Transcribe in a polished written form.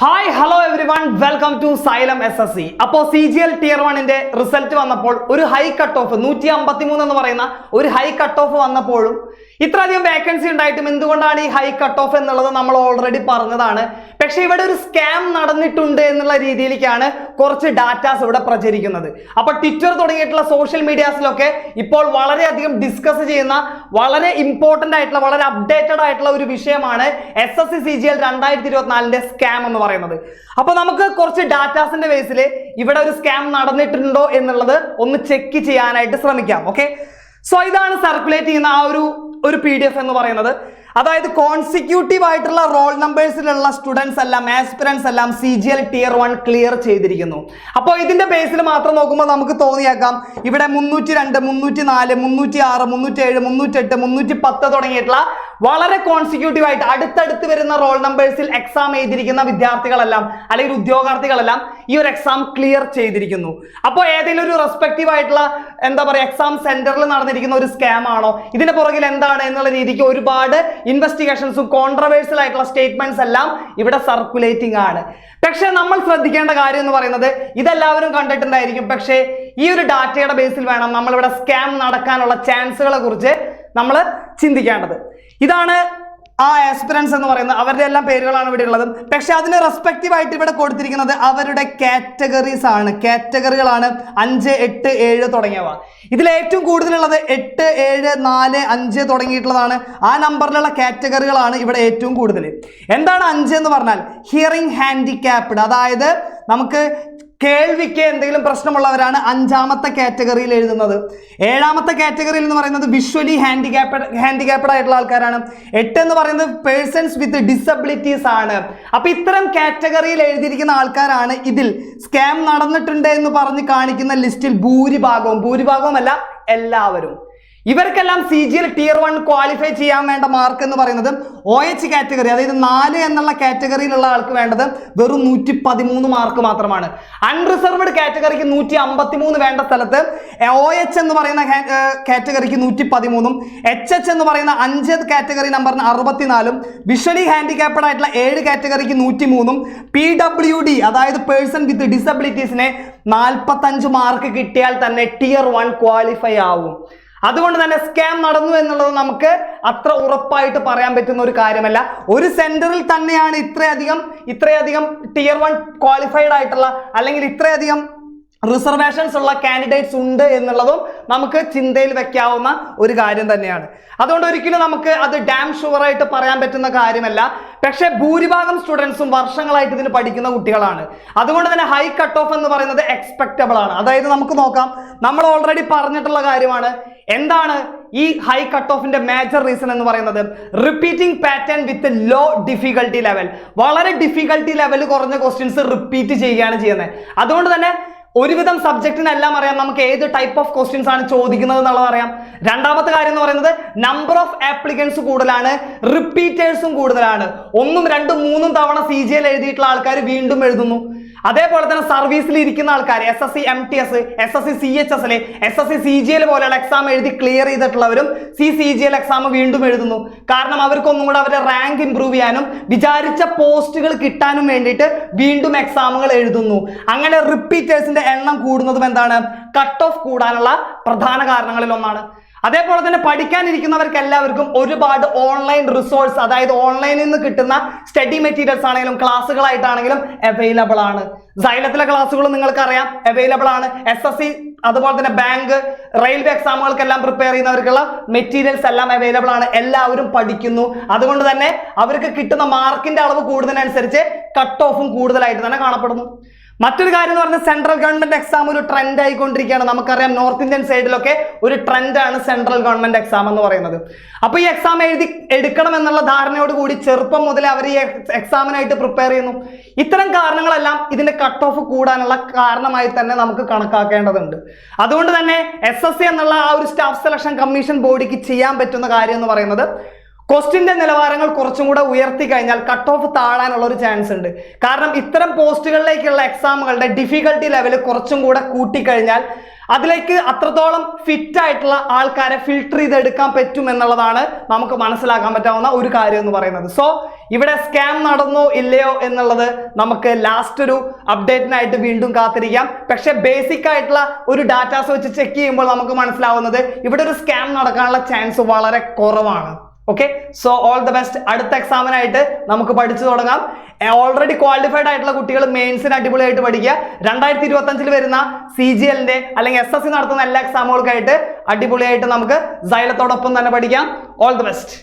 Hi hello everyone welcome to Xylem SSC. അപ്പോൾ CGL Tier 1 result വന്നപ്പോൾ ഒരു high cut off 153 എന്ന് പറയുന്ന ഒരു ഹൈ കട്ട് ഓഫ് വന്നപ്പോഴും ഇത്രയധികം വേക്കൻസി ഉണ്ടായിട്ടും എന്തുകൊണ്ടാണ് ഈ ഹൈ കട്ട് ഓഫ് എന്നുള്ളത് നമ്മൾ ഓൾറെഡി പറഞ്ഞതാണ്. പക്ഷെ ഇവിടെ ഒരു സ്കാം നടന്നിട്ടുണ്ട് എന്നുള്ള രീതിയിലേക്കാണ് കുറച്ച് ഡാറ്റാസ് ഇവിടെ പ്രചരിക്കുന്നത്. അപ്പോൾ ട്വിറ്റർ തുടങ്ങിയിട്ടുള്ള സോഷ്യൽ മീഡിയാസിലൊക്കെ ഇപ്പോൾ വളരെയധികം ഡിസ്കസ് ചെയ്യുന്ന വളരെ ഇമ്പോർട്ടന്റ് ആയിട്ടുള്ള വളരെ അപ്ഡേറ്റഡ് ആയിട്ടുള്ള ഒരു വിഷയമാണ് SSC CGL 2024 സ്കാം എന്ന് പറയുന്നത്. അപ്പോൾ നമുക്ക് കുറച്ച് ഡാറ്റാസിന്റെ ബേസിൽ ഇവിടെ ഒരു സ്കാം നടന്നിട്ടുണ്ടോ എന്നുള്ളത് ഒന്ന് ചെക്ക് ചെയ്യാനായിട്ട് ശ്രമിക്കാം. ഓക്കെ, സോ ഇതാണ് സർക്കുലേറ്റ് ചെയ്യുന്ന ആ ഒരു PDF എന്ന് പറയുന്നത്. അതായത് കോൺസിക്യൂട്ടീവ് ആയിട്ടുള്ള റോൾ നമ്പേഴ്സിലുള്ള സ്റ്റുഡൻസ് എല്ലാം ആസ്പിറൻസ് എല്ലാം CGL Tier 1 ക്ലിയർ ചെയ്തിരിക്കുന്നു. അപ്പോൾ ഇതിന്റെ ബേസിൽ മാത്രം നോക്കുമ്പോൾ നമുക്ക് തോന്നിയേക്കാം ഇവിടെ 302, 304, 306, 307, 308, 310 തുടങ്ങിയിട്ടുള്ള വളരെ കോൺസിക്യൂട്ടീവ് ആയിട്ട് അടുത്തടുത്ത് വരുന്ന റോൾ നമ്പേഴ്സിൽ എക്സാം എഴുതിയിരിക്കുന്ന വിദ്യാർത്ഥികളെല്ലാം അല്ലെങ്കിൽ ഉദ്യോഗാർത്ഥികളെല്ലാം ഈ ഒരു എക്സാം ക്ലിയർ ചെയ്തിരിക്കുന്നു. അപ്പോൾ ഏതെങ്കിലും ഒരു റെസ്പെക്റ്റീവ് ആയിട്ടുള്ള എന്താ പറയുക എക്സാം സെന്ററിൽ നടന്നിരിക്കുന്ന ഒരു സ്കാം ആണോ, ഇതിന്റെ പുറകിൽ എന്താണ് എന്നുള്ള രീതിക്ക് ഒരുപാട് ഇൻവെസ്റ്റിഗേഷൻസും കോൺട്രവേഴ്സ്യൽ ആയിട്ടുള്ള സ്റ്റേറ്റ്മെന്റ്സ് എല്ലാം ഇവിടെ സർക്കുലേറ്റിംഗ് ആണ്. പക്ഷെ നമ്മൾ ശ്രദ്ധിക്കേണ്ട കാര്യം എന്ന് പറയുന്നത് ഇതെല്ലാവരും കണ്ടിട്ടുണ്ടായിരിക്കും. പക്ഷേ ഈ ഒരു ഡാറ്റയുടെ ബേസിൽ വേണം നമ്മളിവിടെ സ്കാം നടക്കാനുള്ള ചാൻസുകളെ കുറിച്ച് നമ്മൾ ചിന്തിക്കേണ്ടത്. ഇതാണ് ആ ആസ്പിറൻസ് എന്ന് പറയുന്നത്, അവരുടെ എല്ലാം പേരുകളാണ് ഇവിടെ ഉള്ളത്. പക്ഷെ അതിന് റെസ്പെക്റ്റീവ് ആയിട്ട് ഇവിടെ കൊടുത്തിരിക്കുന്നത് അവരുടെ കാറ്റഗറീസ് ആണ്, കാറ്റഗറികളാണ് 5, 8, 7 തുടങ്ങിയവ. ഇതിൽ ഏറ്റവും കൂടുതലുള്ളത് 8, 7, 4, 5 തുടങ്ങിയിട്ടുള്ളതാണ്. ആ നമ്പറിലുള്ള കാറ്റഗറികളാണ് ഇവിടെ ഏറ്റവും കൂടുതൽ. എന്താണ് 5 എന്ന് പറഞ്ഞാൽ? ഹിയറിംഗ് ഹാൻഡിക്യാപ്ഡ്, അതായത് നമുക്ക് കേൾവിക്ക് എന്തെങ്കിലും പ്രശ്നമുള്ളവരാണ് 5ാമത്തെ കാറ്റഗറിയിൽ എഴുതുന്നത്. 7ാമത്തെ കാറ്റഗറിയിൽ എന്ന് പറയുന്നത് വിഷ്വലി ഹാൻഡിക്യാപ്ഡ് ആയിട്ടുള്ള ആൾക്കാരാണ്. 8 എന്ന് പറയുന്നത് പേഴ്സൺസ് വിത്ത് ഡിസബിലിറ്റീസ് ആണ്. അപ്പൊ ഇത്തരം കാറ്റഗറിയിൽ എഴുതിയിരിക്കുന്ന ആൾക്കാരാണ് ഇതിൽ സ്കാം നടന്നിട്ടുണ്ട് എന്ന് പറഞ്ഞ് കാണിക്കുന്ന ലിസ്റ്റിൽ ഭൂരിഭാഗവുമല്ല എല്ലാവരും. ഇവർക്കെല്ലാം CGL Tier 1 ക്വാളിഫൈ ചെയ്യാൻ വേണ്ട മാർക്ക് എന്ന് പറയുന്നത് OH കാറ്റഗറി, അതായത് 4 എന്നുള്ള കാറ്റഗറിയിലുള്ള ആൾക്ക് വേണ്ടത് വെറും 113 മാർക്ക് മാത്രമാണ്. അൺറിസർവ്ഡ് കാറ്റഗറിക്ക് 153 വേണ്ട സ്ഥലത്ത് OH എന്ന് പറയുന്ന കാറ്റഗറിക്ക് 113, HH എന്ന് പറയുന്ന 5 കാറ്റഗറി നമ്പറിന് 64, വിഷ്വലി ഹാൻഡിക്യാപ്ഡ് ആയിട്ടുള്ള 7 കാറ്റഗറിക്ക് 103, PWD അതായത് പേഴ്സൺ വിത്ത് ഡിസബിലിറ്റീസിനെ 45 മാർക്ക് കിട്ടിയാൽ തന്നെ Tier 1 ക്വാളിഫൈ ആവും. അതുകൊണ്ട് തന്നെ സ്കാം നടന്നു എന്നുള്ളത് നമുക്ക് അത്ര ഉറപ്പായിട്ട് പറയാൻ പറ്റുന്ന ഒരു കാര്യമല്ല. ഒരു സെന്ററിൽ തന്നെയാണ് ഇത്രയധികം Tier 1 ക്വാളിഫൈഡ് ആയിട്ടുള്ള അല്ലെങ്കിൽ ഇത്രയധികം റിസർവേഷൻസ് ഉള്ള കാൻഡിഡേറ്റ്സ് ഉണ്ട് എന്നുള്ളതും നമുക്ക് ചിന്തയിൽ വെക്കാവുന്ന ഒരു കാര്യം തന്നെയാണ്. അതുകൊണ്ട് ഒരിക്കലും നമുക്ക് അത് ഡാം ഷുവർ ആയിട്ട് പറയാൻ പറ്റുന്ന കാര്യമല്ല. പക്ഷേ ഭൂരിഭാഗം സ്റ്റുഡൻസും വർഷങ്ങളായിട്ട് ഇതിന് പഠിക്കുന്ന കുട്ടികളാണ്. അതുകൊണ്ട് തന്നെ ഹൈ കട്ട് ഓഫ് എന്ന് പറയുന്നത് എക്സ്പെക്റ്റബിൾ ആണ്. അതായത് നമുക്ക് നോക്കാം, നമ്മൾ ഓൾറെഡി പറഞ്ഞിട്ടുള്ള കാര്യമാണ്. എന്താണ് ഈ ഹൈ കട്ട് ഓഫിന്റെ മേജർ റീസൺ എന്ന് പറയുന്നത്? Repeating pattern with low difficulty level. വളരെ ഡിഫിക്കൽട്ടി ലെവൽ കുറഞ്ഞ ക്വസ്റ്റ്യൻസ് റിപ്പീറ്റ് ചെയ്യുകയാണ് ചെയ്യുന്നത്. അതുകൊണ്ട് തന്നെ ഒരുവിധം സബ്ജക്റ്റിനെല്ലാം അറിയാം നമുക്ക് ഏത് ടൈപ്പ് ഓഫ് ക്വസ്റ്റ്യൻസ് ആണ് ചോദിക്കുന്നത് എന്നുള്ളത് അറിയാം. രണ്ടാമത്തെ കാര്യം എന്ന് പറയുന്നത് നമ്പർ ഓഫ് ആപ്ലിക്കൻസ് കൂടുതലാണ്, റിപ്പീറ്റേഴ്സും കൂടുതലാണ്. 1, 2, 3 തവണ CGL എഴുതിയിട്ടുള്ള ആൾക്കാർ വീണ്ടും എഴുതുന്നു. അതേപോലെ തന്നെ സർവീസിൽ ഇരിക്കുന്ന ആൾക്കാർ SSC MTS, SSC CHS, SSC CGL പോലെയുള്ള എക്സാം എഴുതി ക്ലിയർ ചെയ്തിട്ടുള്ളവരും CGL എക്സാം വീണ്ടും എഴുതുന്നു. കാരണം അവർക്കൊന്നും കൂടെ അവരുടെ റാങ്ക് ഇംപ്രൂവ് ചെയ്യാനും വിചാരിച്ച പോസ്റ്റുകൾ കിട്ടാനും വേണ്ടിയിട്ട് വീണ്ടും എക്സാമുകൾ എഴുതുന്നു. അങ്ങനെ റിപ്പീറ്റേഴ്സിന്റെ എണ്ണം കൂടുന്നതും എന്താണ്? കട്ട് ഓഫ് കൂടാനുള്ള പ്രധാന കാരണങ്ങളിൽ ഒന്നാണ്. അതേപോലെ തന്നെ പഠിക്കാനിരിക്കുന്നവർക്ക് എല്ലാവർക്കും ഒരുപാട് ഓൺലൈൻ റിസോഴ്സ്, അതായത് ഓൺലൈനിൽ നിന്ന് കിട്ടുന്ന സ്റ്റഡി മെറ്റീരിയൽസ് ആണെങ്കിലും ക്ലാസ്സുകളായിട്ടാണെങ്കിലും അവൈലബിൾ ആണ്. സൈലത്തിലെ ക്ലാസ്സുകൾ നിങ്ങൾക്കറിയാം അവൈലബിൾ ആണ്. SSC അതുപോലെ തന്നെ ബാങ്ക്, റെയിൽവേ എക്സാമുകൾക്കെല്ലാം പ്രിപ്പയർ ചെയ്യുന്നവർക്കുള്ള മെറ്റീരിയൽസ് എല്ലാം അവൈലബിൾ ആണ്. എല്ലാവരും പഠിക്കുന്നു. അതുകൊണ്ട് തന്നെ അവർക്ക് കിട്ടുന്ന മാർക്കിന്റെ അളവ് കൂടുന്നതിനനുസരിച്ച് കട്ട് ഓഫും കൂടുതലായിട്ട് തന്നെ കാണപ്പെടുന്നു. മറ്റൊരു കാര്യം എന്ന് പറഞ്ഞാൽ സെൻട്രൽ ഗവൺമെന്റ് എക്സാം ഒരു ട്രെൻഡ് ആയിക്കൊണ്ടിരിക്കുകയാണ്. നമുക്കറിയാം നോർത്ത് ഇന്ത്യൻ സൈഡിലൊക്കെ ഒരു ട്രെൻഡാണ് സെൻട്രൽ ഗവൺമെന്റ് എക്സാം എന്ന് പറയുന്നത്. അപ്പോൾ ഈ എക്സാം എടുക്കണം എന്നുള്ള ധാരണയോട് കൂടി ചെറുപ്പം മുതലേ അവർ ഈ എക്സാമിനായിട്ട് പ്രിപ്പയർ ചെയ്യുന്നു. ഇത്തരം കാരണങ്ങളെല്ലാം ഇതിന്റെ കട്ട് ഓഫ് കൂടാനുള്ള കാരണമായി തന്നെ നമുക്ക് കണക്കാക്കേണ്ടതുണ്ട്. അതുകൊണ്ട് തന്നെ SSC എന്നുള്ള ആ ഒരു സ്റ്റാഫ് സെലക്ഷൻ കമ്മീഷൻ ബോഡിക്ക് ചെയ്യാൻ പറ്റുന്ന കാര്യം എന്ന് പറയുന്നത് ക്വസ്റ്റിന്റെ നിലവാരങ്ങൾ കുറച്ചും കൂടെ ഉയർത്തി കഴിഞ്ഞാൽ കട്ട് ഓഫ് താഴാനുള്ള ഒരു ചാൻസ് ഉണ്ട്. കാരണം ഇത്തരം പോസ്റ്റുകളിലേക്കുള്ള എക്സാമുകളുടെ ഡിഫിക്കൽട്ടി ലെവൽ കുറച്ചും കൂടെ കൂട്ടിക്കഴിഞ്ഞാൽ അതിലേക്ക് അത്രത്തോളം ഫിറ്റ് ആയിട്ടുള്ള ആൾക്കാരെ ഫിൽട്ടർ ചെയ്തെടുക്കാൻ പറ്റും എന്നുള്ളതാണ് നമുക്ക് മനസ്സിലാക്കാൻ പറ്റാവുന്ന ഒരു കാര്യം എന്ന് പറയുന്നത്. സോ ഇവിടെ സ്കാം നടന്നോ ഇല്ലയോ എന്നുള്ളത് നമുക്ക് ലാസ്റ്റ് ഒരു അപ്ഡേറ്റിനായിട്ട് വീണ്ടും കാത്തിരിക്കാം. പക്ഷെ ബേസിക് ആയിട്ടുള്ള ഒരു ഡാറ്റാസ് വെച്ച് ചെക്ക് ചെയ്യുമ്പോൾ നമുക്ക് മനസ്സിലാവുന്നത് ഇവിടെ ഒരു സ്കാം നടക്കാനുള്ള ചാൻസ് വളരെ കുറവാണ്. Okay, so all the best. അടുത്ത എക്സാമിനായിട്ട് നമുക്ക് പഠിച്ചു തുടങ്ങാം. ഓൾറെഡി ക്വാളിഫൈഡ് ആയിട്ടുള്ള കുട്ടികൾ മെയിൻസിന് അടിപൊളിയായിട്ട് പഠിക്കുക. 2025 വരുന്ന CGLന്റെ അല്ലെങ്കിൽ SSC നടത്തുന്ന എല്ലാ എക്സാമുകൾക്കായിട്ട് അടിപൊളിയായിട്ട് നമുക്ക് സൈലത്തോടൊപ്പം തന്നെ പഠിക്കാം. All the best.